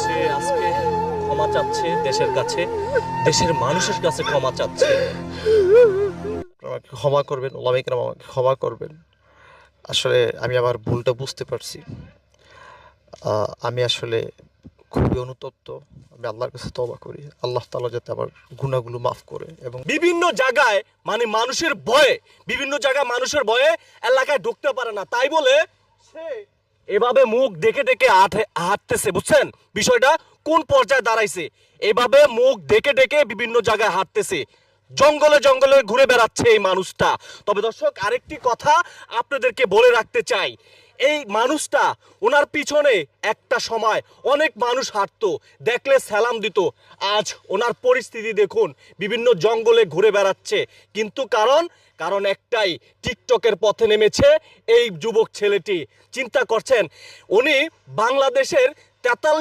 সে আজকে ক্ষমা চাচ্ছে দেশের কাছে, দেশের মানুষের কাছে ক্ষমা চাচ্ছে। আমাকে ক্ষমা করবেন, ওলামা ইকরাম আমাকে ক্ষমা করবেন। আসলে আমি আমার ভুলটা বুঝতে পারছি। আমি আসলে খুবই অনুতপ্ত। আমি আল্লাহর কাছে তওবা করি, আল্লাহ তাআলা যাতে আমার গুনাহগুলো মাফ করে। এবং বিভিন্ন জায়গায় মানে মানুষের ভয়ে, বিভিন্ন জায়গায় মানুষের ভয়ে এলাকায় ঢুকতে পারে না, তাই বলে সে এভাবে মুখ দেখে ডেকে হাঁটতেছে। বুঝছেন বিষয়টা কোন পর্যায়ে দাঁড়াইছে? এভাবে মুখ ডেকে ডেকে বিভিন্ন জায়গায় হাঁটতেছে, জঙ্গলে জঙ্গলে ঘুরে বেড়াচ্ছে এই মানুষটা। তবে দর্শক, আরেকটি কথা আপনাদেরকে বলে রাখতে চাই, এই মানুষটা, ওনার পিছনে একটা সময় অনেক মানুষ হাঁটতো, দেখলে সালাম দিত। আজ ওনার পরিস্থিতি দেখুন, বিভিন্ন জঙ্গলে ঘুরে বেড়াচ্ছে। কিন্তু কারণ একটাই, টিকটকের পথে নেমেছে এই যুবক ছেলেটি। চিন্তা করছেন, উনি বাংলাদেশের 43